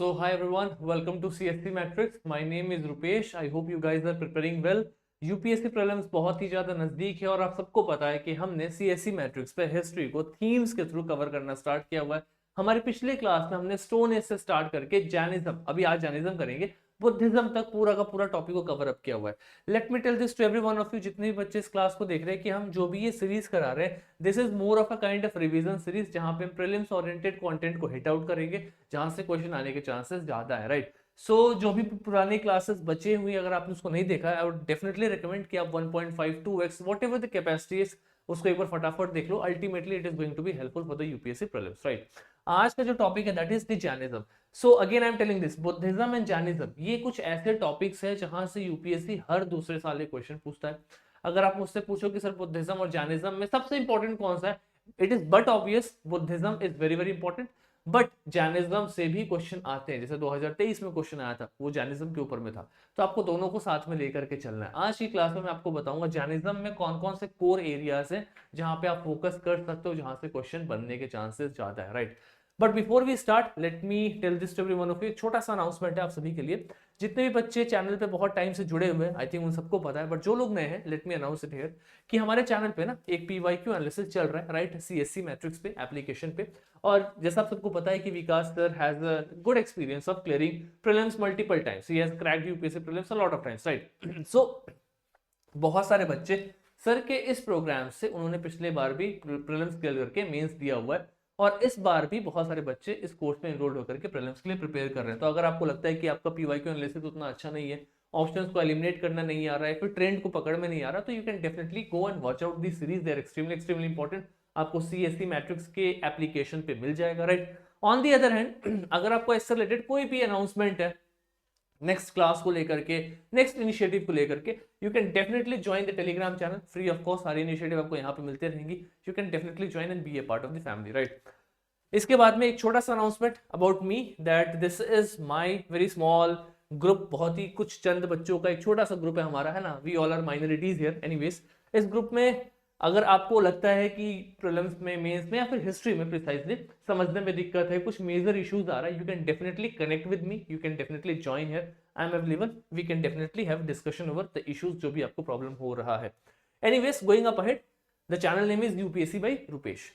So hi everyone, welcome to CSC Matrix. My name is Rupesh. I hope you guys are preparing well. UPSC prelims बहुत ही ज्यादा नजदीक है और आप सबको पता है कि हमने सीएससी मैट्रिक्स पे हिस्ट्री को थीम्स के थ्रू कवर करना स्टार्ट किया हुआ है। हमारे पिछले क्लास में हमने स्टोन एज से स्टार्ट करके जैनिज्म, अभी आज जैनिज्म करेंगे, बुद्धिज्म तक पूरा का पूरा टॉपिक को कवर अप किया हुआ है। Let me tell this to every one of you, जितने भी बच्चे इस क्लास को देख रहे हैं, कि हम जो भी ये सीरीज करा रहे हैं, this is more of a kind of revision series, जहां पे हम प्रीलिम्स ओरिएंटेड कंटेंट को हिट आउट करेंगे, जहां से क्वेश्चन आने के चांसेस ज्यादा है, राइट। जो भी पुरानी क्लासेस बचे हुई, अगर आपने उसको नहीं देखा है, आई वुड डेफिनेटली रिकमेंड कि आप 1.5 2x whatever the capacity is, उसको एक बार फटाफट देख लो। Ultimately it is going to be helpful for the UPSC prelims, right. आज का जो टॉपिक है that is the Jainism. So again I am telling this, Buddhism and Jainism, ये कुछ ऐसे टॉपिक्स है जहां से यूपीएससी हर दूसरे साल एक क्वेश्चन पूछता है। अगर आप मुझसे पूछो कि सर बुद्धिज्म और जैनिज्म में सबसे इंपॉर्टेंट कौन सा है, it is but obvious Buddhism is very very important, but Jainism से भी क्वेश्चन आते हैं। जैसे 2023 में क्वेश्चन आया था, वो जैनिज्म के ऊपर में था। तो आपको दोनों को साथ में लेकर के चलना है। आज की क्लास में मैं आपको बताऊंगा जैनिज्म में कौन कौन से कोर एरियाज हैं जहां पे आप फोकस कर सकते हो, जहां से क्वेश्चन बनने के चांसेस ज्यादा है, right. But before we start, let me tell this to everyone of you, छोटा सा अनाउंसमेंट है आप सभी के लिए। जितने भी बच्चे चैनल पे बहुत टाइम से जुड़े हुए हैं, आई थिंक उन सबको पता है, बट जो लोग नए हैं, let me announce it here कि हमारे चैनल पे ना एक पीवाईक्यू एनालिसिस चल रहा है, राइट, सीएससी मैट्रिक्स पे एप्लीकेशन पे। और जैसा आप सबको पता है कि Vikas sir has a good experience of clearing prelims multiple times, he has cracked UPSC prelims a lot of times, right. So बहुत सारे बच्चे सर के इस प्रोग्राम से, उन्होंने पिछले बार भी प्रीलिम्स क्लियर करके मेंस दिया हुआ है, और इस बार भी बहुत सारे बच्चे इस कोर्स में एनरोल होकर के प्रीलिम्स के लिए प्रिपेयर कर रहे हैं। तो अगर आपको लगता है कि आपका पीवाईक्यू एनालिसिस उतना अच्छा नहीं है, ऑप्शंस को एलिमिनेट करना नहीं आ रहा है, फिर ट्रेंड को पकड़ में नहीं आ रहा, तो you can definitely go and watch out the series, they are extremely extremely important. आपको सीएससी मैट्रिक्स के एप्लीकेशन पे मिल जाएगा, right. On the other hand, अगर आपको इससे रिलेटेड कोई भी अनाउंसमेंट है नेक्स्ट क्लास को लेकर के, नेक्स्ट इनिशिएटिव को लेकर के, you can definitely join the Telegram channel, free of cost. सारी इनिशिएटिव आपको यहाँ पे मिलते रहेंगी। You can definitely join and be a part of the family, right. इसके बाद में एक छोटा सा announcement about me, that this is my very small group, बहुत ही कुछ चंद बच्चों का एक छोटा सा ग्रुप है हमारा, है ना, we all are minorities here. Anyways, इस ग्रुप में अगर आपको लगता है कि प्रीलिम्स में, मेंस में, या फिर हिस्ट्री में प्रिसाइजली समझने में दिक्कत है, कुछ मेजर इश्यूज आ रहा है, you can definitely connect with me, you can definitely join here, I am available, we can definitely have discussion over the issues जो भी आपको प्रॉब्लम हो रहा है। Anyways, going up ahead, the channel name is UPSC by Rupesh.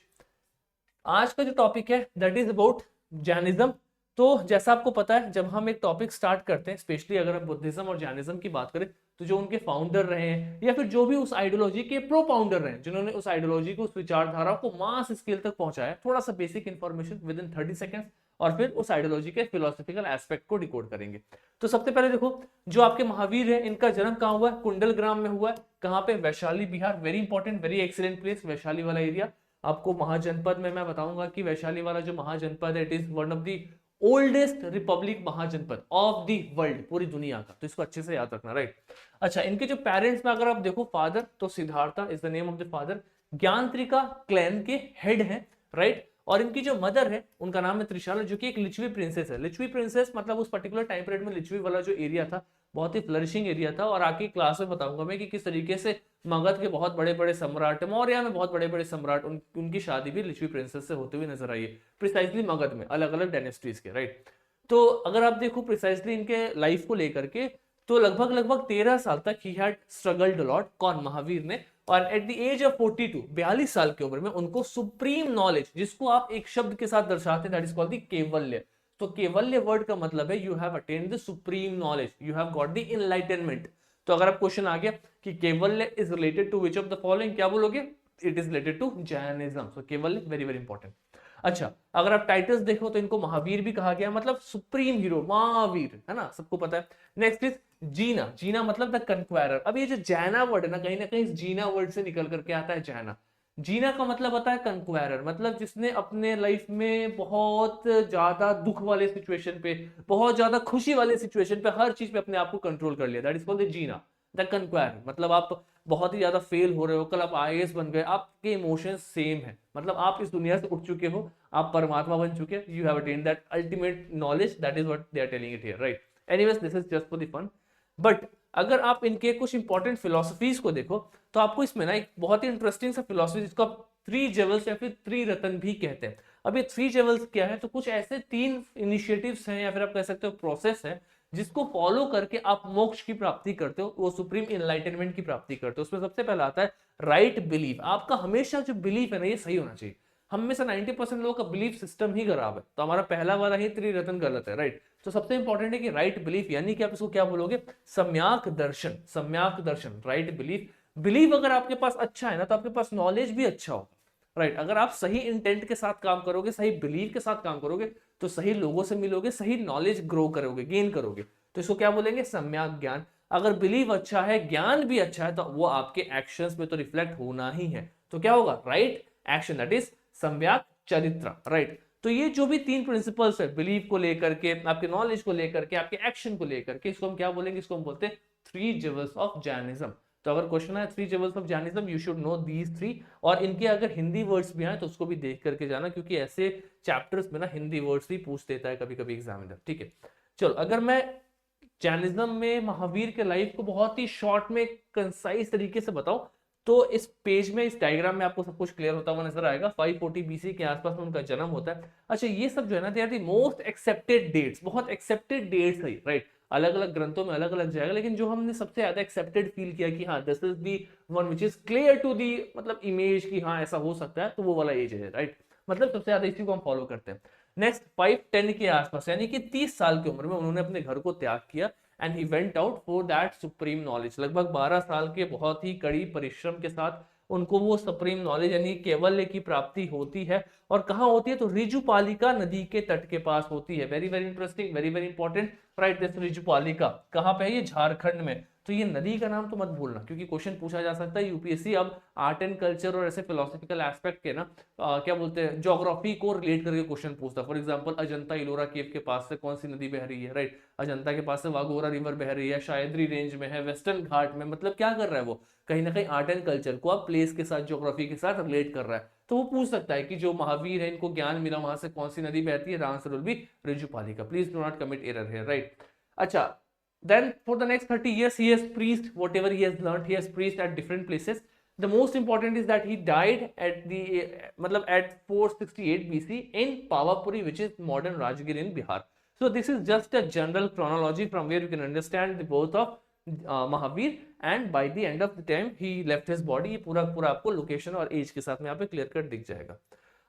आज का जो topic है दैट इज अबाउट जैनिज्म। तो जैसा आपको पता है, जब हम एक टॉपिक स्टार्ट करते हैं, स्पेशली अगर हम बुद्धिज्म और जैनिज्म की बात करें, तो जो उनके फाउंडर रहे हैं, या फिर जो भी उस आइडियोलॉजी के प्रो फाउंडर रहे हैं, जिन्होंने उस आइडियोलॉजी को, उस विचारधारा को मास स्केल तक पहुंचाया, थोड़ा सा basic information with in 30 seconds, और फिर उस आइडियोलॉजी के फिलोसफिकल एस्पेक्ट को डिकोड करेंगे। तो सबसे पहले देखो, जो आपके महावीर है, इनका जन्म कहाँ हुआ है? कुंडल ग्राम में हुआ है। कहाँ पे? Vaishali, Bihar. Very important, very excellent place, Vaishali वाला एरिया। आपको महाजनपद में मैं बताऊंगा कि वैशाली वाला जो महाजनपद है, it is one of the oldest republic mahajanapada of the world, पूरी दुनिया का। तो इसको अच्छे से याद रखना, राइट। अच्छा, इनके जो पेरेंट्स में अगर आप देखो, फादर तो Siddhartha is the name of the father, Jnatrika clan के हेड हैं, राइट। और इनकी जो मदर है, उनका नाम है त्रिशाला, जो कि एक लिच्छवी प्रिंसेस है। लिच्छवी प्रिंसेस मतलब उस पर्टिकुलर टाइम पीरियड में लिच्छवी वाला जो एरिया था, बहुत ही फ्लरिशिंग एरिया था। और आगे क्लास में बताऊंगा मैं कि किस तरीके से मगध के बहुत बड़े बड़े सम्राट, मौर्य में बहुत बड़े बड़े सम्राट, उनकी शादी भी लिच्छवी प्रिंसेस से होते हुए नजर आई है, प्रिसाइजली मगध में, अलग अलग डायनेस्टीज के, राइट। तो अगर आप देखो प्रिसाइजली इनके लाइफ को लेकर के, तो लगभग लगभग 13 साल तक ही हैड स्ट्रगल्ड लॉट, कौन? महावीर ने। और एट द एज ऑफ 42, 42 साल की उम्र में, उनको सुप्रीम नॉलेज, जिसको आप एक शब्द के साथ दर्शाते हैं, that is called the Kaivalya. तो केवल्य वर्ड का मतलब है you have attend the supreme knowledge, you have got the enlightenment. तो अगर आप क्वेश्चन आ गया कि Kaivalya is related to which of the following, क्या बोलोगे? It is related to Jainism. So Kaivalya very very important. अच्छा, अगर आप टाइटल्स देखो तो इनको महावीर भी कहा गया, मतलब सुप्रीम हीरो, महावीर, है ना, सबको पता है। नेक्स्ट इज जीना। जीना मतलब द कन्क्वायरर। अब ये जो जैना वर्ड है ना कहीं जीना वर्ड से निकल करके आता है, जैना। जीना का मतलब होता है कन्क्वायरर, मतलब जिसने अपने लाइफ में बहुत ज्यादा दुख वाले सिचुएशन पे, बहुत ज्यादा खुशी वाले सिचुएशन पे, हर चीज पे अपने आप को कंट्रोल कर लिया, that is called the Jina, the conqueror. मतलब आप बहुत ही ज्यादा फेल हो रहे हो, कल आप आईएएस बन गए, आपके इमोशंस सेम है, मतलब आप इस दुनिया से उठ चुके हो, आप परमात्मा बन चुके हैं, you have attend that ultimate knowledge, that is what they are telling it here, right. Anyways, this is just for the fun. But अगर आप इनके कुछ इंपॉर्टेंट फिलोसफीज को देखो, तो आपको इसमें ना एक बहुत ही इंटरेस्टिंग सा फिलोसफी, जिसको आप 3 जेवल्स या फिर 3 रत्न भी कहते हैं। अब ये 3 लेवल्स क्या है, तो कुछ ऐसे 3 इनिशिएटिव्स हैं या फिर आप कह सकते हो प्रोसेस है जिसको फॉलो करके आप मोक्ष की प्राप्ति करते हो, वो सुप्रीम इनलाइटनमेंट की प्राप्ति करते हो। उसमें सबसे पहला आता है राइट बिलीफ। आपका हमेशा जो बिलीफ है ना ये सही होना चाहिए। हमेशा 90% लोगों का बिलीफ सिस्टम ही खराब है, तो हमारा पहला वाला ही त्रिरत्न गलत है, राइट। तो सबसे इंपॉर्टेंट है कि राइट बिलीफ, यानी कि आप इसको क्या बोलोगे, सम्यक दर्शन। सम्यक दर्शन, राइट बिलीफ। बिलीफ अगर आपके पास अच्छा है ना तो आपके पास नॉलेज भी अच्छा होगा, राइट। अगर आप सही इंटेंट के साथ काम करोगे, सही बिलीफ के साथ काम करोगे, तो सही लोगों से मिलोगे, सही नॉलेज ग्रो करोगे, गेन करोगे। तो इसको क्या बोलेंगे, सम्यक ज्ञान। अगर बिलीव अच्छा है, ज्ञान भी अच्छा है, तो वो आपके एक्शंस में तो रिफ्लेक्ट होना ही है। तो क्या होगा, राइट एक्शन, दैट इज सम्यक चरित्र, राइट। तो ये जो भी 3 प्रिंसिपल्स है, बिलीफ को लेकर के, आपके नॉलेज को लेकर के, आपके एक्शन को लेकर के, इसको हम क्या बोलेंगे, इसको हम बोलते हैं 3 जेवल्स ऑफ जैनिज्म। तो अगर क्वेश्चन है 3 jewels of Jainism, you should know these 3। और इनके अगर हिंदी वर्ड्स भी आए तो उसको भी देख करके जाना, क्योंकि ऐसे चैप्टर्स में ना हिंदी वर्ड्स भी पूछ देता है कभी कभी एग्जामिनर, ठीक है। चलो, अगर मैं जैनिज्म में महावीर के लाइफ को बहुत ही शॉर्ट में कंसाइज तरीके से बताऊं, तो इस पेज में, इस डायग्राम में आपको सब कुछ क्लियर होता हुआ नजर आएगा। 540 बीसी के आसपास में उनका जन्म होता है। अच्छा, ये सब जो है ना, they are the most accepted dates, बहुत एक्सेप्टेड डेट्स है, राइट। अलग अलग ग्रंथों में अलग अलग जाएगा, लेकिन जो हमने सबसे ज्यादा एक्सेप्टेड फील किया कि हाँ this is the one which is clear to the, मतलब इमेज की हाँ ऐसा हो सकता है, तो वो वाला एज है, राइट। मतलब सबसे ज्यादा इसी को हम फॉलो करते हैं। नेक्स्ट 510 के आसपास, यानी कि 30 साल की उम्र में उन्होंने अपने घर को त्याग किया and he went out for that supreme knowledge. लगभग 12 साल के बहुत ही कड़ी परिश्रम के साथ उनको वो सुप्रीम नॉलेज यानी कैवल्य की प्राप्ति होती है। और कहाँ होती है, तो रिजुपालिका नदी के तट के पास होती है। Very very interesting, very very important, right. This Rijupalika कहाँ पे है, ये झारखंड में। तो ये नदी का नाम तो मत भूलना, क्योंकि क्वेश्चन पूछा जा सकता है यूपीएससी अब आर्ट एंड कल्चर और ऐसे फिलोसफिकल एस्पेक्ट के ना क्या बोलते हैं, ज्योग्राफी को रिलेट करके क्वेश्चन पूछता है। फॉर एग्जांपल, अजंता इलोरा केव के पास से कौन सी नदी बह रही है, राइट। अजंता के पास से वाघोरा रिवर बह रही है, शायद्री रेंज में है, वेस्टर्न घाट में। मतलब क्या कर रहा है वो, कहीं ना कहीं आर्ट एंड कल्चर को आप प्लेस के साथ, ज्योग्राफी के साथ रिलेट कर रहा है। तो वो पूछ सकता है कि जो महावीर है, इनको ज्ञान मिला, वहां से कौन सी नदी बहती है, answer will be रिजुपालिका। Please do not commit error here, right. अच्छा, then for the next 30 years he has preached whatever he has learned, he has preached at different places. The most important is that he died at the matlab at 468 BC in Pavapuri, which is modern Rajgir in Bihar. So this is just a general chronology from where you can understand the birth of Mahavir, and by the end of the time he left his body. ये पूरा पूरा आपको location और as के साथ में यहाँ पे क्लियर कट दिख जाएगा।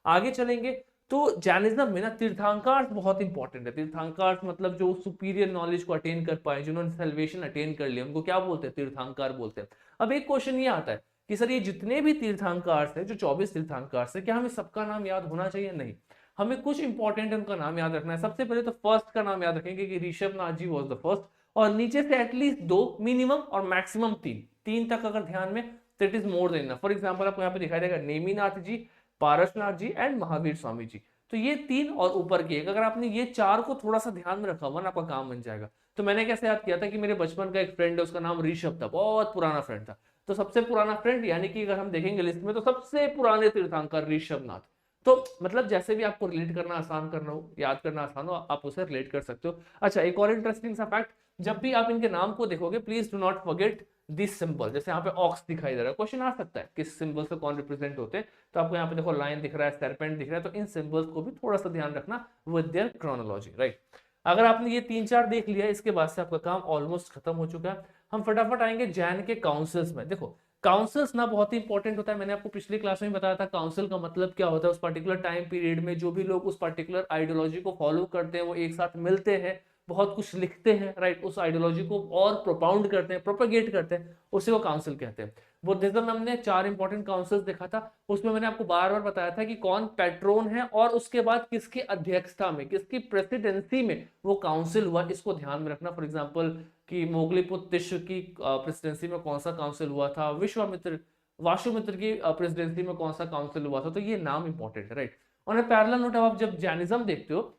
आगे चलेंगे तो जैनिज्म में ना तीर्थंकर बहुत इंपॉर्टेंट है। तीर्थंकर मतलब जो सुपीरियर नॉलेज को अटेन कर पाए, जिन्होंने सल्वेशन अटेन कर लिया, उनको क्या बोलते हैं, तीर्थंकर बोलते हैं। अब एक क्वेश्चन ये आता है कि सर ये जितने भी तीर्थंकर है, जो 24 तीर्थंकर है, क्या हमें सबका नाम याद होना चाहिए? नहीं, हमें कुछ इंपॉर्टेंट उनका नाम याद रखना है। सबसे पहले तो फर्स्ट का नाम याद रखेंगे कि Rishabh Nath ji was the first, और नीचे से एटलीस्ट 2 मिनिमम और मैक्सिमम 3 तक अगर ध्यान में, तो it is more than enough. For example आपको यहाँ पे दिखाई देगा नेमीनाथ जी, पारसनाथ जी एंड महावीर स्वामी जी। तो ये 3 और ऊपर की एक, अगर आपने ये 4 को थोड़ा सा ध्यान में रखा हुआ ना, आपका काम बन जाएगा। तो मैंने कैसे याद किया था कि मेरे बचपन का एक फ्रेंड है, उसका नाम ऋषभ था, बहुत पुराना फ्रेंड था। तो सबसे पुराना फ्रेंड, यानी कि अगर हम देखेंगे लिस्ट में, तो सबसे पुराने तीर्थंकर ऋषभ नाथ। तो मतलब जैसे भी आपको रिलेट करना आसान करना हो, याद करना आसान हो, आप उसे रिलेट कर सकते हो। अच्छा, एक और इंटरेस्टिंग सा फैक्ट, जब भी आप इनके नाम को देखोगे, please do not forget this symbol. जैसे यहाँ पे ऑक्स दिखाई दे रहा है, क्वेश्चन आ सकता है किस सिंबल से कौन रिप्रेजेंट होते हैं। तो आपको यहाँ पे देखो लायन दिख रहा है, सर्पेंट दिख रहा है, तो इन सिंबल्स को भी थोड़ा सा ध्यान रखना विद देयर क्रोनोलॉजी, राइट। अगर आपने ये 3-4 देख लिया, इसके बाद से आपका काम ऑलमोस्ट खत्म हो चुका है। हम फटाफट आएंगे जैन के काउंसिल्स में। देखो, काउंसिल्स ना बहुत ही इंपॉर्टेंट होता है। मैंने आपको पिछली क्लास में बताया था काउंसिल का मतलब क्या होता है। उस पर्टिकुलर टाइम पीरियड में जो भी लोग उस पर्टिकुलर आइडियोलॉजी को फॉलो करते हैं, वो एक साथ मिलते हैं, बहुत कुछ लिखते हैं, राइट। उस आइडियोलॉजी को और प्रोपाउंड करते हैं, प्रोपेगेट करते हैं, उसी को काउंसिल कहते हैं। बुद्धिज्म में हमने 4 इंपॉर्टेंट काउंसिल्स देखा था। उसमें मैंने आपको बार बार बताया था कि कौन पैट्रोन है, और उसके बाद किसकी अध्यक्षता में, किसकी प्रेसिडेंसी में वो काउंसिल हुआ, इसको ध्यान में रखना। फॉर एग्जाम्पल कि मोगलीपुत्र तिश्र की प्रेसिडेंसी में कौन सा काउंसिल हुआ था, विश्वामित्र वाशुमित्र की प्रेसिडेंसी में कौन सा काउंसिल हुआ था। तो ये नाम इंपॉर्टेंट है, राइट। और पैरेलल नोट, आप जब जैनिज्म देखते हो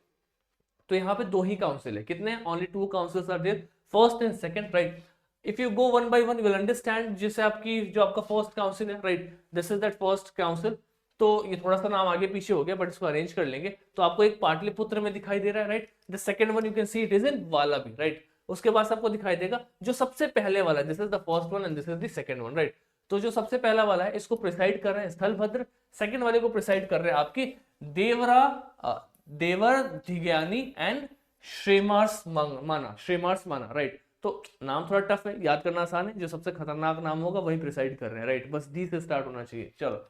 तो यहाँ पे 2 ही काउंसिल है। कितने? Only 2 councils are there, first and second, right. If you go one by one, you will understand. जैसे आपकी जो आपका फर्स्ट काउंसिल है, right, this is that first council. तो ये थोड़ा सा नाम आगे पीछे हो गया, बट इसको अरेंज कर लेंगे। तो आपको एक पाटलिपुत्र में दिखाई दे रहा है, right. The second one you can see it is in Valabhi, right. उसके बाद आपको दिखाई देगा जो सबसे पहले वाला, this is the first one and this is the second one, right. तो जो सबसे पहला वाला है, इसको प्रिसाइड कर रहे हैं स्थलभद्र, सेकंड वाले को प्रिसाइड कर रहे हैं आपकी देवरा देवरधिग्यानी एंड श्रीमार्स माना, राइट। तो नाम थोड़ा टफ है, याद करना आसान है, जो सबसे खतरनाक नाम होगा वही प्रिसाइड कर रहे हैं, राइट। बस डी से स्टार्ट होना चाहिए। चलो,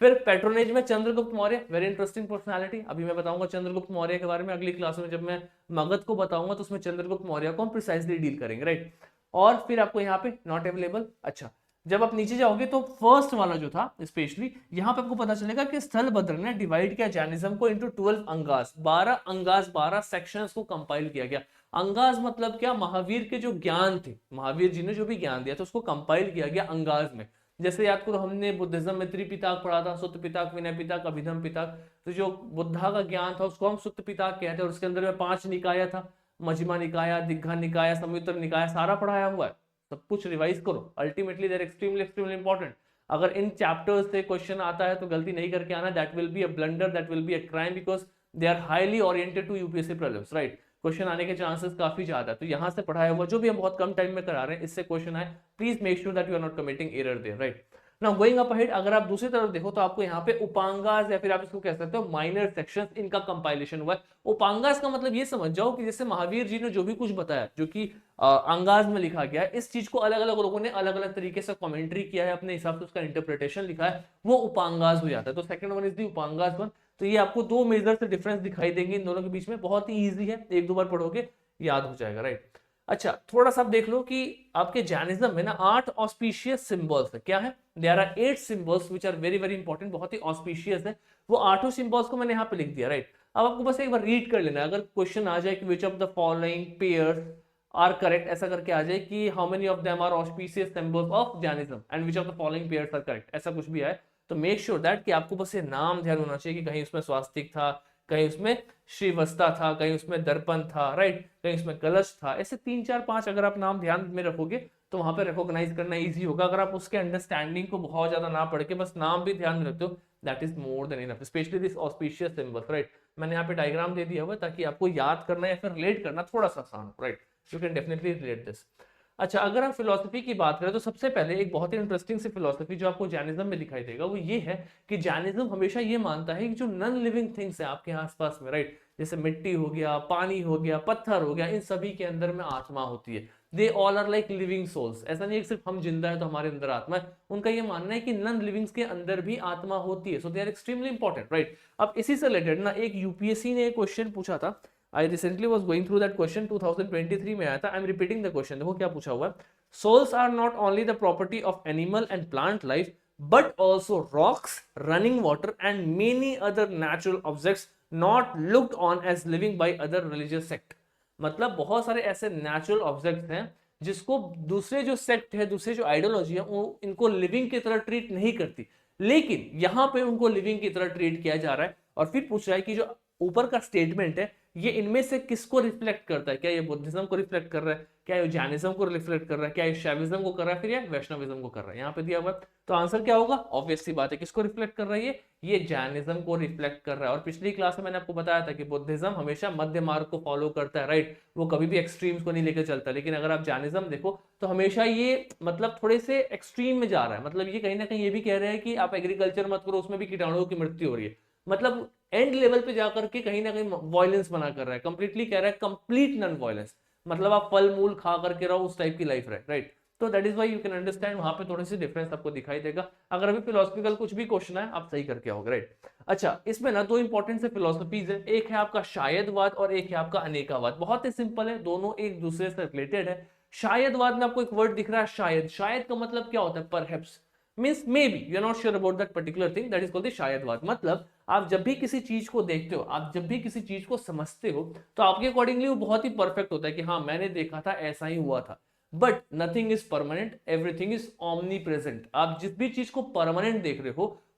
फिर पेट्रोनेज में Chandragupta Maurya, very interesting personality. अभी मैं बताऊंगा चंद्रगुप्त मौर्य के बारे में अगली क्लास में, जब मैं मगध को बताऊंगा तो उसमें चंद्रगुप्त मौर्य को हम प्रिसाइजली डील करेंगे, राइट। और फिर आपको यहाँ पे नॉट अवेलेबल। अच्छा, जब आप नीचे जाओगे तो फर्स्ट वाला जो था स्पेशली, यहाँ पे आपको पता चलेगा कि स्थलभद्र ने डिवाइड किया जैनिज्म को इनटू 12 अंगास, 12 अंगास, 12 सेक्शंस को कंपाइल किया गया। अंगास मतलब क्या, महावीर के जो ज्ञान थे, महावीर जी ने जो भी ज्ञान दिया था उसको कंपाइल किया गया अंगास में। जैसे याद करो, हमने बुद्धिज्म में त्रिपिटक पढ़ा था, सुत्त पिटक, विनय पिटक, अभिधम पिटक। तो जो बुद्धा का ज्ञान था उसको हम सुत्त पिटक कहते हैं, और उसके अंदर में 5 निकाय था, मजमा निकाय, दिग्घा निकाय, संयुत्तर निकाय, सारा पढ़ाया हुआ है। सब कुछ रिवाइज करो, अल्टीमेटली देर एक्सट्रीमली एक्सट्रीमली इंपॉर्टेंट। अगर इन चैप्टर्स से क्वेश्चन आता है तो गलती नहीं करके आना, that will be a blunder, that will be a crime, because they are highly oriented to UPSC prelims, right. Question आने के चांसेस काफी ज्यादा है, तो यहाँ से पढ़ाया हुआ जो भी हम बहुत कम टाइम में करा रहे हैं, इससे क्वेश्चन आए, please make sure that you are not committing error there, right. Now going up ahead, अगर आप दूसरी तरफ देखो तो आपको यहाँ पे उपांगास, या फिर आप इसको कह सकते हो माइनर सेक्शंस, इनका कंपाइलेशन हुआ है। उपांगास का मतलब ये समझ जाओ कि जैसे महावीर जी ने जो भी कुछ बताया, जो कि अंगाज में लिखा गया है, इस चीज को अलग अलग लोगों ने अलग अलग तरीके से कमेंट्री किया है, अपने हिसाब से उसका इंटरप्रिटेशन लिखा है, वो उपांगाज हो जाता है। तो second one is the Upangas one. तो ये आपको दो मेजर से डिफरेंस दिखाई देंगे इन दोनों के बीच में, बहुत ही ईजी है, एक दो बार पढ़ोगे याद हो जाएगा, राइट। अच्छा, थोड़ा सा देख लो कि आपके जैनिज्म में ना 8 ऑस्पिशियस सिंबल्स है। क्या है? There are 8 symbols which are very very important, बहुत ही ऑस्पिशियस है। वो 8 सिंबल्स को मैंने यहाँ पे लिख दिया, राइट। अब आपको बस एक बार रीड कर लेना है, अगर क्वेश्चन आ जाए कि which of the following pairs are correct, ऐसा करके आ जाए कि how many of them are auspicious symbols of Jainism and which of the following pairs are correct, ऐसा कुछ भी आए तो मेक श्योर दैट कि आपको बस ये नाम ध्यान होना चाहिए कि कहीं उसमें स्वास्तिक था, कहीं उसमें श्रीवस्ता था, कहीं उसमें दर्पण था, राइट, कहीं उसमें कलश था। ऐसे 3 4 5 अगर आप नाम ध्यान में रखोगे तो वहां पे रिकॉग्नाइज करना इजी होगा। अगर आप उसके अंडरस्टैंडिंग को बहुत ज्यादा ना पढ़ के बस नाम भी ध्यान में रखते हो, that is more than enough, specially this auspicious symbols, right. मैंने यहाँ पे डायग्राम दे दिया हुआ है ताकि आपको याद करना या फिर रिलेट करना थोड़ा सा आसान हो, right. You can definitely relate this. अच्छा, अगर हम फिलोसफी की बात करें तो सबसे पहले एक बहुत ही इंटरेस्टिंग सी फिलोसफी जो आपको जैनिज्म में दिखाई देगा वो ये है कि जैनिज्म हमेशा ये मानता है कि जो नॉन लिविंग थिंग्स है आपके आसपास में, राइट, जैसे मिट्टी हो गया, पानी हो गया, पत्थर हो गया, इन सभी के अंदर में आत्मा होती है। They all are like living souls. ऐसा नहीं है कि सिर्फ हम जिंदा है तो हमारे अंदर आत्मा है, उनका ये मानना है कि नॉन लिविंग्स के अंदर भी आत्मा होती है। So they are extremely important, right. अब इसी से रिलेटेड ना एक यूपीएससी ने एक क्वेश्चन पूछा था, I recently was going through that question, 2023 में आया था। I am repeating the question, देखो क्या पूछा हुआ है। Souls are not only the property of animal and plant life, but also rocks, running water, and many other natural objects not looked on as living by other religious sect. मतलब बहुत सारे ऐसे natural objects हैं जिसको दूसरे जो sect है, दूसरे जो आइडियोलॉजी है, वो इनको लिविंग की तरह ट्रीट नहीं करती, लेकिन यहाँ पे उनको लिविंग की तरह ट्रीट किया जा रहा है। और फिर पूछ रहा है कि जो ऊपर का स्टेटमेंट है ये इनमें से किसको रिफ्लेक्ट करता है? क्या ये बुद्धिज्म को रिफ्लेक्ट कर रहा है, क्या ये जैनिज्म को रिफ्लेक्ट कर रहा है, क्या ये शैविज्म को कर रहा है, फिर ये वैष्णविज्म को कर रहा है? यहाँ पे दिया हुआ है, तो आंसर क्या होगा? ऑब्वियस सी बात है, किसको रिफ्लेक्ट कर रहा है? ये जैनिज्म को रिफ्लेक्ट कर रहा है। और पिछली क्लास में मैंने आपको बताया था कि बुद्धिज्म हमेशा मध्य मार्ग को फॉलो करता है, राइट, वो कभी भी एक्सट्रीम्स को नहीं लेकर चलता। लेकिन अगर आप जैनिज्म देखो तो हमेशा ये मतलब थोड़े से एक्सट्रीम में जा रहा है, मतलब ये कहीं ना कहीं ये भी कह रहे हैं कि आप एग्रीकल्चर मत करो, उसमें भी कीटाणुओं की मृत्यु हो रही है। मतलब एंड लेवल पे जाकर के कहीं ना कहीं वॉयलेंस बना कर रहा है, कंप्लीटली कह रहा है कंप्लीट नॉन वॉयलेंस, मतलब आप फल मूल खा करके रहो, उस टाइप की लाइफ रहे, राइट। तो that is why you can understand, वहां पे थोड़ी सी डिफरेंस आपको दिखाई देगा। अगर अभी फिलोसफिकल कुछ भी क्वेश्चन है आप सही करके आओगे, राइट। अच्छा, इसमें ना दो इंपॉर्टेंट से फिलोसफीज है, एक है आपका शायदवाद और एक है आपका अनेकावाद। बहुत ही सिंपल है, दोनों एक दूसरे से रिलेटेड है। शायदवाद में आपको एक वर्ड दिख रहा है शायद, शायद का मतलब क्या होता है? Perhaps, means maybe, you are not sure about that particular thing, that is called the Syadvad. मतलब आप जब भी किसी चीज को देखते हो, आप जब भी किसी चीज को समझते हो, तो आपके अकॉर्डिंगली वो बहुत ही परफेक्ट होता है कि हाँ मैंने देखा था, ऐसा ही हुआ था। But nothing is permanent, everything is omni present. आप जिस भी चीज को परमानेंट देख रहे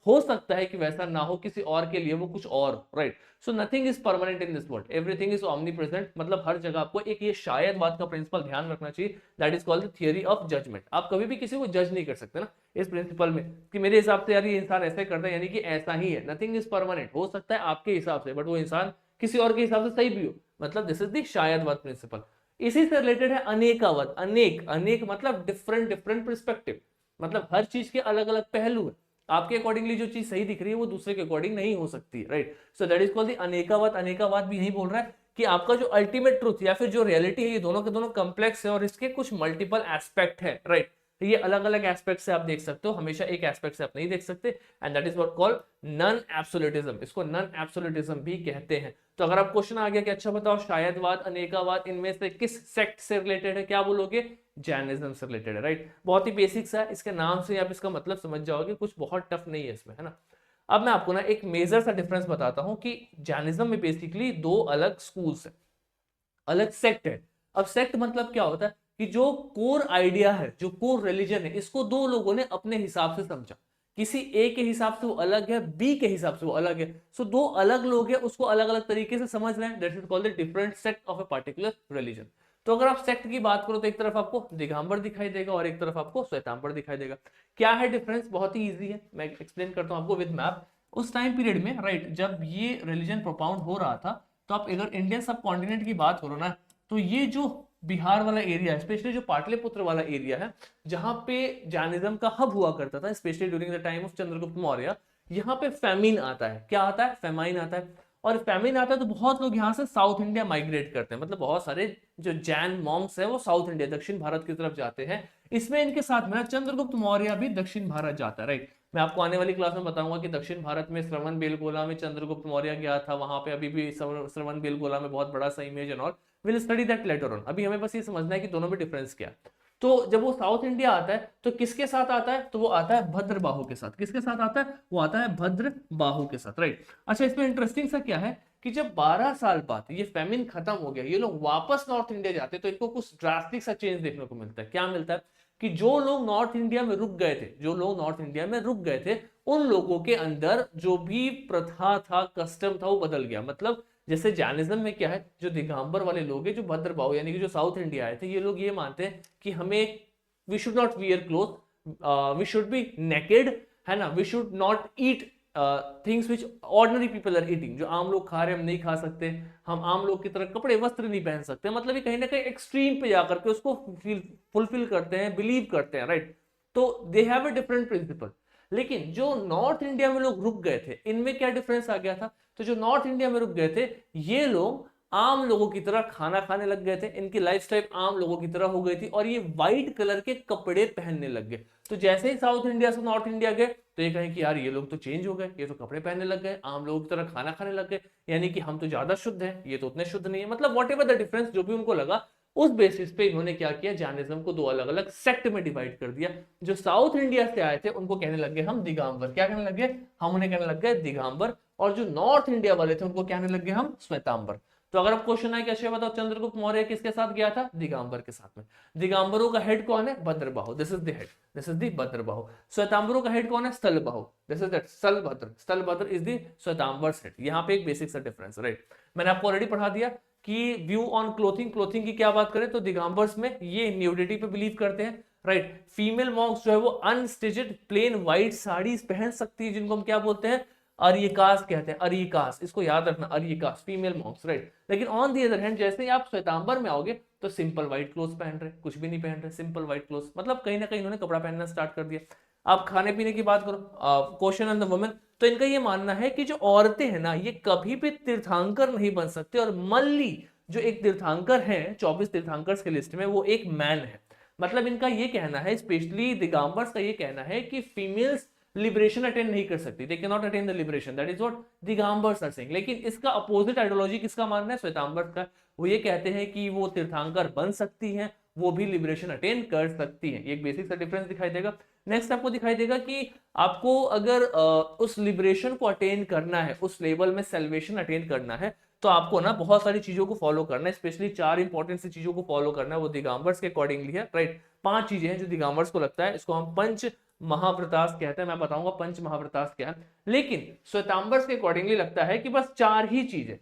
हो सकता है कि वैसा ना हो, किसी और के लिए वो कुछ और, right. So nothing is permanent in this world, everything is omni present. मतलब हर जगह आपको एक ये शायद बात का प्रिंसिपल ध्यान रखना चाहिए, that is called the theory of judgement. आप कभी भी किसी को जज नहीं कर सकते ना इस प्रिंसिपल में कि मेरे हिसाब से यार ये इंसान ऐसे करता है यानी कि ऐसा ही है। नथिंग इज परमानेंट, हो सकता है आपके हिसाब से बट वो इंसान किसी और के हिसाब से सही भी हो, मतलब दिस इज द शायदवाद प्रिंसिपल। इसी से रिलेटेड है अनेकावाद। अनेक, अनेक मतलब डिफरेंट डिफरेंट पर्सपेक्टिव, मतलब हर चीज के अलग अलग पहलू है। आपके अकॉर्डिंगली जो चीज सही दिख रही है वो दूसरे के अकॉर्डिंग नहीं हो सकती, right. So that is called the Anekavad. Anekavad भी यही बोल रहा है कि आपका जो अल्टीमेट ट्रूथ या फिर जो रियलिटी है ये दोनों के दोनों कॉम्प्लेक्स है और इसके कुछ मल्टीपल एस्पेक्ट है, राइट। ये अलग अलग एस्पेक्ट से आप देख सकते हो, हमेशा एक एस्पेक्ट से आप नहीं देख सकते, and that is what called non absolutism. इसको नॉन एब्सोल्यूटिज्म भी कहते हैं। तो अगर आप क्वेश्चन आ गया कि अच्छा बताओ शायदवाद अनेकावाद इनमें से किस सेक्ट से रिलेटेड है, क्या बोलोगे? जैनिज्म से रिलेटेड है, राइट। बहुत ही बेसिक सा है, इसके नाम से आप इसका मतलब समझ जाओगे, कुछ बहुत टफ नहीं है इसमें, है ना। अब मैं आपको ना एक मेजर सा डिफरेंस बताता हूं कि जैनिज्म में बेसिकली दो अलग स्कूल्स है, अलग सेक्ट है। अब सेक्ट मतलब क्या होता है कि जो कोर आइडिया है, जो कोर रिलीजन है, इसको दो लोगों ने अपने हिसाब से समझा। किसी ए के हिसाब से वो अलग है, बी के हिसाब से वो अलग है। सो दो अलग लोग हैं, उसको अलग अलग तरीके से समझ रहे हैं। That is called the different sect of a particular religion. तो अगर आप सेक्ट की बात करो तो एक तरफ आपको दिगंबर दिखाई देगा और एक तरफ आपको श्वेतांबर दिखाई देगा। क्या है डिफरेंस? बहुत ही इजी है, मैं एक्सप्लेन करता हूं आपको विद मैप। उस टाइम पीरियड में, राइट, जब ये रिलीजन प्रोपाउंड हो रहा था, तो आप अगर इंडियन सब कॉन्टिनेंट की बात करो ना, तो ये जो बिहार वाला एरिया है, स्पेशली जो पाटलिपुत्र वाला एरिया है, जहां पे जैनिज्म का हब हुआ करता था, specially during the time of Chandragupta Maurya, यहाँ पे फेमिन आता है। क्या आता है? फेमाइन आता है। और फेमिन आता है तो बहुत लोग यहाँ से साउथ इंडिया माइग्रेट करते हैं, मतलब बहुत सारे जो जैन मॉन्क्स है वो साउथ इंडिया, दक्षिण भारत की तरफ जाते हैं। इसमें इनके साथ में चंद्रगुप्त मौर्य भी दक्षिण भारत जाता है, राइट। मैं आपको आने वाली क्लास में बताऊंगा कि दक्षिण भारत में श्रवण बेलगोला में चंद्रगुप्त मौर्य गया था, वहां पे अभी भी श्रवण बेलगोला में बहुत बड़ा सा image and all. Will study that later on. अभी हमें बस ये समझना है कि दोनों में डिफरेंस क्या है। तो जब वो साउथ इंडिया आता है तो किसके साथ आता है? तो वो आता है भद्रबाहु के साथ। किसके साथ आता है? वो आता है भद्रबाहु के साथ, राइट। अच्छा, इसमें इंटरेस्टिंग सा क्या है कि जब 12 साल बाद ये फेमिन खत्म हो गया, ये लोग वापस नॉर्थ इंडिया जाते हैं, तो इनको कुछ ड्रास्टिक सा चेंज देखने को मिलता है। क्या मिलता है? कि जो लोग नॉर्थ इंडिया में रुक गए थे, जो लोग नॉर्थ इंडिया में रुक गए थे, उन लोगों के अंदर जो भी प्रथा था, कस्टम था, वो बदल गया। मतलब जैसे जैनिज्म में क्या है, जो दिगंबर वाले लोग हैं, जो भद्रबाहु यानी कि जो साउथ इंडिया आए थे, ये लोग ये मानते हैं कि हमें we should not wear cloth, we should be naked, है ना, we should not eat things which ordinary people are eating. जो आम लोग खा रहे हैं हम नहीं खा सकते, हम आम लोग की तरह कपड़े वस्त्र नहीं पहन सकते। मतलब ये कहीं ना कहीं एक्सट्रीम पे जाकर के उसको फुलफिल करते हैं, बिलीव करते हैं, राइट। तो they have a different principle. लेकिन जो नॉर्थ इंडिया में लोग रुक गए थे, इनमें क्या डिफरेंस आ गया था? तो जो नॉर्थ इंडिया में रुक गए थे, ये लोग आम लोगों की तरह खाना खाने लग गए थे, इनकी लाइफस्टाइल आम लोगों की तरह हो गई थी, और ये व्हाइट कलर के कपड़े पहनने लग गए। तो जैसे ही साउथ इंडिया से नॉर्थ इंडिया गए, तो ये कहें कि यार ये लोग तो चेंज हो गए, ये तो कपड़े पहनने लग गए, आम लोगों की तरह खाना खाने लग गए, यानी कि हम तो ज्यादा शुद्ध हैं, ये तो उतने शुद्ध नहीं है। मतलब वॉट एवर द डिफरेंस, जो भी उनको लगा, उस बेसिस पे इन्होंने क्या किया, जैनिज्म को दो अलग अलग सेक्ट में डिवाइड कर दिया। जो साउथ इंडिया से आए थे उनको कहने लग गए हम दिगंबर। क्या कहने लग गए? हम उन्हें कहने लग गए दिगंबर। और जो नॉर्थ इंडिया वाले थे उनको कहने लग गए हम श्वेतांबर। तो अगर आप क्वेश्चन है कि अच्छा बताओ चंद्रगुप्त मौर्य किसके साथ गया था? दिगंबर के साथ में। दिगंबरों का हेड कौन है? Bhadrabahu, this is the head, this is the Bhadrabahu. श्वेतांबरों का हेड कौन है? Sthalabahu, this is that Sthalabhadra, Sthalabhadra is the Shvetambar head. यहाँ पे एक बेसिक सा डिफरेंस, राइट। मैंने आपको ऑलरेडी पढ़ा दिया कि व्यू ऑन क्लोथिंग, क्लोथिंग की क्या बात करें तो दिगंबर्स में ये न्यूडिटी पे बिलीव करते हैं, राइट। फीमेल मॉन्क्स जो है वो अनस्टिचड प्लेन व्हाइट साड़ीज पहन सकती है, जिनको हम क्या बोलते हैं? अरियकास कहते हैं, अरियकास, इसको याद रखना, अरियकास फीमेल मॉन्क्स, राइट। लेकिन ऑन दी अदर हैंड जैसे ही आप श्वेतांबर में आओगे तो सिंपल व्हाइट क्लोथ पहन रहे, कुछ भी नहीं पहन रहे, सिंपल व्हाइट क्लोथ। मतलब कहीं ना कहीं इन्होंने कपड़ा पहनना स्टार्ट कर दिया। आप खाने पीने की बात करो, क्वेश्चन ऑन द वुमेन, तो इनका ये मानना है कि जो औरतें हैं ना, ये कभी भी तीर्थंकर नहीं बन सकते। और मल्ली जो एक तीर्थंकर है 24 तीर्थंकर के लिस्ट में, वो एक मैन है। मतलब इनका ये कहना है, स्पेशली दिगंबर्स का ये कहना है कि फीमेल्स लिबरेशन अटेंड नहीं कर सकती, they can not attain the liberation, that is what Digambars are saying. लेकिन इसका अपोजिट आइडियोलॉजी किसका मानना है? श्वेतांबर्स का। वो ये कहते हैं कि वो तीर्थंकर बन सकती हैं, वो भी लिबरेशन अटेन कर सकती हैं। एक बेसिक सा डिफरेंस दिखाई देगा। नेक्स्ट आपको दिखाई देगा कि आपको अगर उस लिबरेशन को अटेन करना है, उस लेवल में सेल्वेशन अटेन करना है, तो आपको ना बहुत सारी चीजों को फॉलो करना है, स्पेशली 4 इंपॉर्टेंट सी चीजों को फॉलो करना है। वो दिगंबर्स के अकॉर्डिंगली है, राइट। 5 चीजें हैं जो दिगंबर्स को लगता है, इसको हम पंच महाव्रतास कहते हैं। मैं बताऊंगा पंच महाव्रतास क्या है। लेकिन श्वेतांबर्स के अकॉर्डिंगली लगता है कि बस 4 ही चीजें,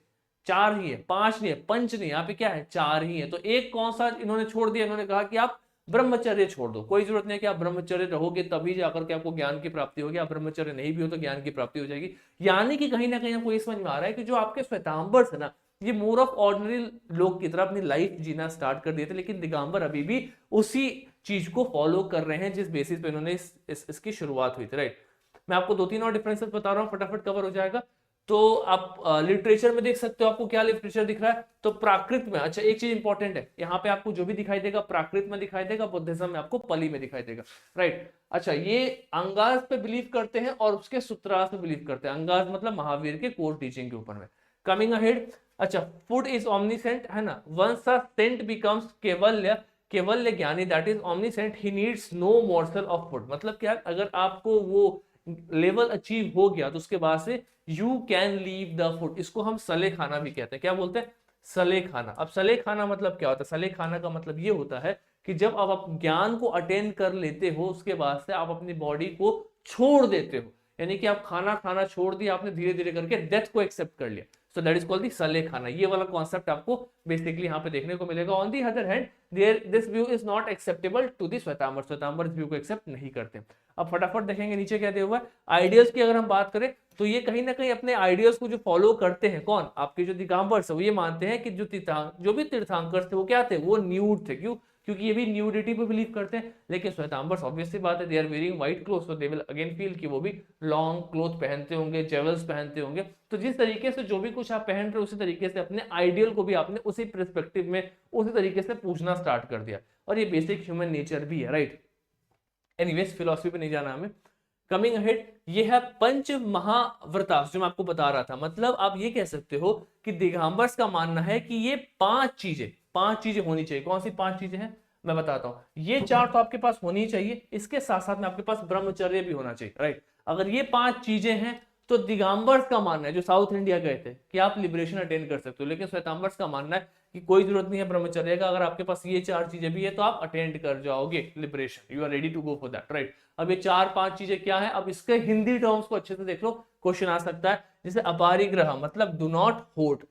4 ही है, 5 नहीं है, पंच नहीं, यहाँ पे क्या है? 4 ही है। तो एक कौन सा इन्होंने छोड़ दिया? इन्होंने कहा कि आप ब्रह्मचर्य छोड़ दो। कोई जरूरत नहीं है कि आप ब्रह्मचर्य रहोगे तभी जाकर के आपको ज्ञान की प्राप्ति होगी, आप ब्रह्मचर्य नहीं भी हो तो ज्ञान की प्राप्ति हो जाएगी। यानी कि कहीं ना कहीं आपको ये समझ में आ रहा है कि जो आपके श्वेतांबर्स है ना, ये मोर ऑफ ऑर्डिनरी लोग की तरह अपनी लाइफ जीना स्टार्ट कर दिए थे। लेकिन दिगंबर अभी भी उसी चीज को फॉलो कर रहे हैं जिस बेसिस पे इन्होंने इसकी शुरुआत हुई थी, राइट। मैं आपको 2-3 और डिफरेंसेस बता रहा हूँ, फटाफट कवर हो जाएगा। तो आप लिटरेचर में देख सकते हो, आपको क्या लिटरेचर दिख रहा है, तो प्राकृत में, अच्छा एक चीज इंपॉर्टेंट है, यहाँ पे आपको जो भी दिखाई देगा प्राकृत में दिखाई देगा, बुद्धिज्म में आपको पली में दिखाई देगा, राइट। अच्छा, ये अंगास पे बिलीव करते हैं और उसके सूत्रास पे बिलीव करते हैं। अंगास मतलब महावीर के कोर टीचिंग के ऊपर में। कमिंग अहेड, अच्छा, फूड इज ऑमनीसेंट, है ना, once a saint becomes Kaivalya, Kaivalya ज्ञानी that is omniscient, he needs no morsel of food. मतलब क्या, अगर आपको वो लेवल अचीव हो गया तो उसके बाद से you can leave the food. इसको हम सले खाना भी कहते हैं। क्या बोलते हैं? सले खाना। अब सले खाना मतलब क्या होता है? सले खाना का मतलब ये होता है कि जब आप ज्ञान को अटेन कर लेते हो उसके बाद से आप अपनी बॉडी को छोड़ देते हो, यानी कि आप खाना खाना छोड़ दिया आपने, धीरे धीरे करके डेथ को एक्सेप्ट कर लिया, सो दैट इज कॉल्ड दी सले खाना। ये वाला कॉन्सेप्ट आपको बेसिकली यहाँ पे देखने को मिलेगा। On the other hand there this view is not acceptable to the Shvetambar, Shvetambar इस व्यू को एक्सेप्ट नहीं करते। अब फटाफट देखेंगे नीचे क्या दिया हुआ है। आइडियल्स की अगर हम बात करें तो ये कहीं ना कहीं अपने आइडियल्स को जो फॉलो करते हैं, कौन? आपके जो दिगंबर्स है, वो ये मानते हैं कि जो भी तीर्थंकर थे वो क्या थे? वो न्यूड थे। क्यों? क्योंकि ये भी न्यूडिटी पे बिलीव करते हैं। लेकिन श्वेतांबर्स ऑब्वियसली बात है, they are wearing white cloth, so they will again feel कि वो भी लॉन्ग क्लोथ पहनते होंगे, जेवल्स पहनते होंगे। तो जिस तरीके से जो भी कुछ आप पहन रहे हो उसी तरीके से अपने आइडियल को भी आपने उसी पर्सपेक्टिव में उसी तरीके से पूछना स्टार्ट कर दिया, और ये बेसिक ह्यूमन नेचर भी है, राइट। एनीवेज, फिलॉसफी पे नहीं जाना हमें। कमिंग अहेड, ये है पंच महाव्रतास जो मैं आपको बता रहा था। मतलब आप ये कह सकते हो कि दिगंबर्स का मानना है कि ये पांच चीजें होनी चाहिए। कौन सी पांच चीजें हैं मैं बताता हूं। ये चार तो आपके पास होनी चाहिए, इसके साथ साथ में आपके पास ब्रह्मचर्य भी होना चाहिए, राइट। अगर ये पांच चीजें हैं तो दिगंबर्स का मानना है, जो साउथ इंडिया गए थे, कि आप लिबरेशन अटेन कर सकते हो। लेकिन श्वेतांबर्स का मानना है कि कोई जरूरत नहीं है ब्रह्मचर्य का, अगर आपके पास ये चार चीजें भी है तो आप अटेंड कर जाओगे liberation, you are ready to go for that, right. अब ये चार पांच चीजें क्या है, अब इसके हिंदी टर्म्स को अच्छे से देख लो, क्वेश्चन आ सकता है। जैसे अपरिग्रह मतलब डू नॉट होर्ड,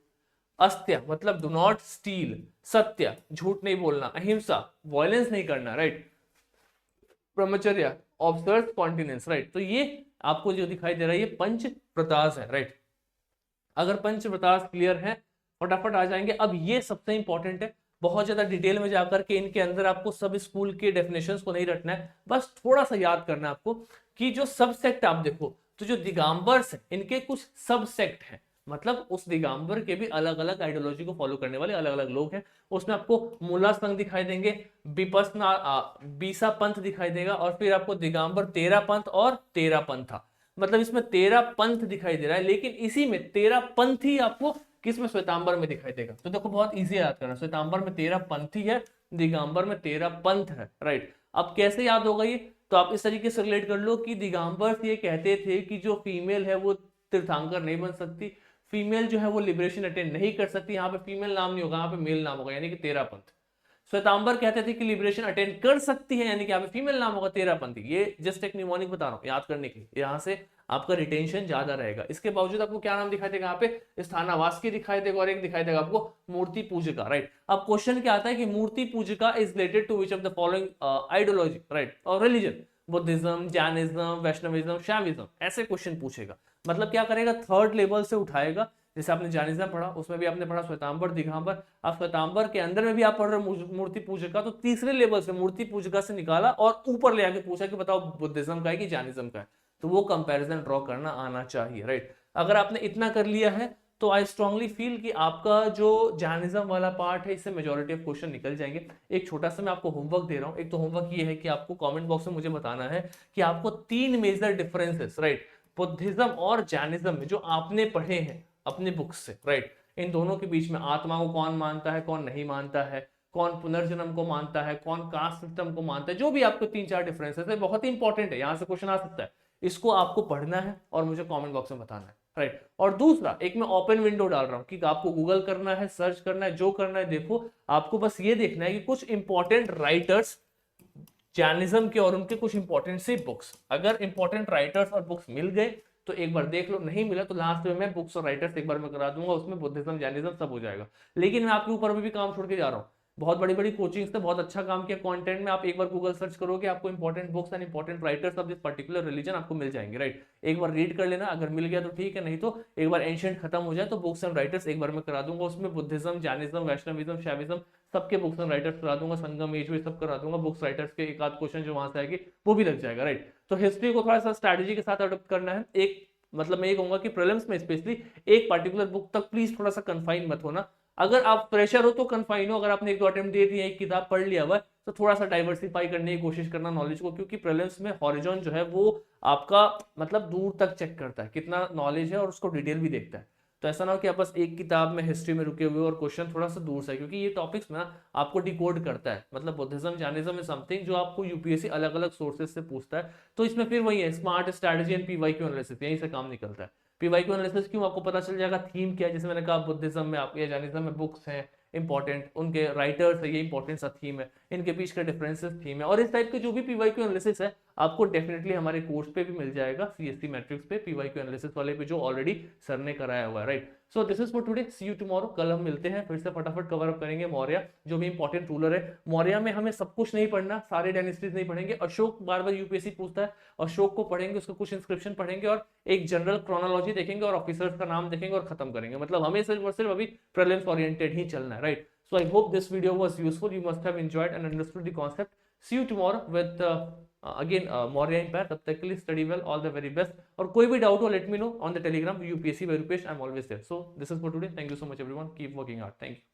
अस्त्य मतलब डू नॉट स्टील, सत्य झूठ नहीं बोलना, अहिंसा वायलेंस नहीं करना, राइट, ब्रह्मचर्य ऑब्जर्व कॉन्टिनेंस, राइट। तो ये आपको जो दिखाई दे रहा है ये पंच प्रतास है, राइट। अगर पंच प्रतास क्लियर है, फटाफट आ जाएंगे। अब ये सबसे इंपॉर्टेंट है, बहुत ज्यादा डिटेल में जाकर के इनके अंदर आपको सब स्कूल के डेफिनेशंस को नहीं रटना है, बस थोड़ा सा याद करना है आपको कि जो सब सेक्ट आप देखो, तो जो दिगंबर्स हैं इनके कुछ सब सेक्ट हैं, मतलब उस दिगंबर के भी अलग अलग आइडियोलॉजी को फॉलो करने वाले अलग अलग लोग हैं। उसमें आपको मूला संघ दिखाई देंगे, विपसना बीसा पंथ दिखाई देगा, और फिर आपको दिगंबर 13 पंथ और 13 पंथा, मतलब इसमें 13 पंथ दिखाई दे रहा है। लेकिन इसी में 13 पंथ ही आपको किस में? श्वेतांबर में दिखाई देगा। तो देखो बहुत इजी याद करना, श्वेतांबर में 13 पंथी है, दिगंबर में 13 पंथ है, राइट। अब कैसे याद होगा ये? तो आप इस तरीके से रिलेट कर लो कि दिगंबर ये कहते थे कि जो फीमेल है वो तीर्थंकर नहीं बन सकती, फीमेल जो है वो लिबरेशन अटेंड नहीं कर सकती। यहाँ पे फीमेल नाम नहीं होगा, यहाँ पे मेल नाम होगा, यानी कि 13 पंथ। श्वेतांबर कहते थे कि लिबरेशन अटेंड कर सकती है, यानी कि यहाँ पे फीमेल नाम होगा 13 पंथी। ये जस्ट एक निमोनिक बता रहा हूँ याद करने के लिए, यहाँ से आपका रिटेंशन ज्यादा रहेगा। इसके बावजूद आपको क्या नाम दिखाई देगा? यहाँ पे स्थानावास की दिखाई देगा, और एक दिखाई देगा आपको मूर्ति पूजिका, राइट। अब क्वेश्चन क्या आता है कि मूर्ति पूजिका is related to which of the following ideology, right, और religion? Buddhism, Jainism, Vaishnavism, Shaivism, ऐसे क्वेश्चन पूछेगा। मतलब क्या करेगा? थर्ड लेवल से उठाएगा। जैसे आपने जैनिज्म पढ़ा, उसमें भी आपने पढ़ा श्वेतांबर, दिगंबर। अब श्वेतांबर के अंदर में भी आप पढ़ रहे हो मूर्ति पूजका, तो तीसरे लेवल से मूर्ति पूजका से निकाला और ऊपर ले आके पूछा कि बताओ बुद्धिज्म का है कि जैनिज्म का है। तो वो कंपैरिजन ड्रॉ करना आना चाहिए, राइट। अगर आपने इतना कर लिया है तो आई स्ट्रांगली फील कि आपका जो जैनिज्म वाला पार्ट है इससे मेजॉरिटी ऑफ क्वेश्चन निकल जाएंगे। एक छोटा सा मैं आपको होमवर्क दे रहा हूँ। एक तो होमवर्क ये है कि आपको कमेंट बॉक्स में मुझे बताना है कि आपको 3 मेजर डिफरेंसेस, राइट, बुद्धिज्म और जैनिज्म में जो आपने पढ़े हैं अपने बुक्स से, राइट, इन दोनों के बीच में आत्मा को कौन मानता है, कौन नहीं मानता है, कौन पुनर्जन्म को मानता है, कौन कास्ट सिस्टम को मानता है, जो भी आपको 3-4 डिफरेंसेस है, बहुत ही इंपॉर्टेंट है, यहां से क्वेश्चन आ सकता है। इसको आपको पढ़ना है और मुझे कमेंट बॉक्स में बताना है, राइट। और दूसरा, एक मैं ओपन विंडो डाल रहा हूं कि आपको गूगल करना है, सर्च करना है, जो करना है देखो। आपको बस ये देखना है कि कुछ इंपॉर्टेंट राइटर्स जैनिज्म के और उनके कुछ इंपॉर्टेंट सी बुक्स, अगर इंपॉर्टेंट राइटर्स और बुक्स मिल गए तो एक बार देख लो, नहीं मिला तो लास्ट में मैं बुक्स और राइटर्स एक बार मैं करा दूंगा, उसमें बुद्धिज्म जैनिज्म सब हो जाएगा। लेकिन मैं आपके ऊपर भी काम छोड़ के जा रहा हूँ, बहुत बड़ी बड़ी कोचिंग्स ने बहुत अच्छा काम किया कंटेंट में। आप एक बार गूगल सर्च करोगे, आपको important books and important writers of this particular religion आपको मिल जाएंगे, राइट। एक बार रीड कर लेना, अगर मिल गया तो ठीक है, नहीं तो एक बार एंशिएंट खत्म हो जाए तो बुक्स एंड राइटर्स एक बार मैं करा दूंगा। उसमें बुद्धिज्म, जैनिज्म, वैष्णविज्म, शैविज्म सबके बुक्स एंड राइटर्स करा दूंगा, संगम एज सब करा दूंगा। बुक्स राइटर्स के एक आध क्वेश्चन जो वहां से आएगी वो भी लग जाएगा, राइट। तो हिस्ट्री को थोड़ा सा स्ट्रैटेजी के साथ अडॉप्ट करना है। एक मतलब मैं ये कहूंगा कि प्रीलिम्स में स्पेशली एक पर्टिकुलर बुक तक प्लीज थोड़ा सा कन्फाइन मत होना। अगर आप प्रेशर हो तो कन्फाइन हो, अगर आपने एक दो अटेम्प्ट दे दिया, एक किताब पढ़ लिया हुआ तो थोड़ा सा डाइवर्सिफाई करने की कोशिश करना नॉलेज को, क्योंकि प्रीलिम्स में हॉरिजॉन जो है वो आपका मतलब दूर तक चेक करता है कितना नॉलेज है और उसको डिटेल भी देखता है। तो ऐसा ना हो कि आप बस एक किताब में हिस्ट्री में रुके हुए और क्वेश्चन थोड़ा सा दूर से, क्योंकि ये टॉपिक्स ना आपको डिकोड करता है। मतलब बुद्धिज्म, जैनिज्म इज समथिंग जो आपको यूपीएससी अलग अलग सोर्सेज से पूछता है। तो इसमें फिर वही है, smart strategy and PYQ analysis, यहीं से काम निकलता है। पीवाईक्यू एनालिसिस क्यों, आपको पता चल जाएगा थीम क्या है। जैसे मैंने कहा बुद्धिज्म में आप या जैनिज्म में बुक्स हैं इंपॉर्टेंट, उनके राइटर्स है, ये इंपॉर्टेंट सा थीम है, इनके बीच का डिफरेंसेस थीम है, और इस टाइप के जो भी पीवाईक्यू एनालिसिस है आपको डेफिनेटली हमारे कोर्स पे भी मिल जाएगा, सीएससी मैट्रिक्स पे पीवाईक्यू एनालिसिस वाले पे, जो ऑलरेडी सर ने कराया हुआ है, right. So this is for today, see you tomorrow. कल हम मिलते हैं फिर से, फटाफट कवर अप करेंगे मौर्य, जो भी इंपॉर्टेंट रूलर है। मौर्य में हमें सब कुछ नहीं पढ़ना, सारे डायनेस्टीज नहीं पढ़ेंगे। अशोक बार बार यूपीएससी पूछता है, अशोक को पढ़ेंगे, उसका कुछ इंस्क्रिप्शन पढ़ेंगे और एक जनरल क्रोनोलॉजी देखेंगे और ऑफिसर्स का नाम देखेंगे और खत्म करेंगे। मतलब हमें सिर्फ और सिर्फ अभी प्रीलिम्स ओरिएंटेड ही चलना है, right. So I hope this video was useful. You must have enjoyed and understood the concept. See you tomorrow with again Maurya Empire. तब तक के लिए study well, all the very best. और कोई भी doubt हो let me know on the Telegram UPSC by Rupesh. I'm always there. So this is for today. Thank you so much everyone. Keep working hard. Thank you.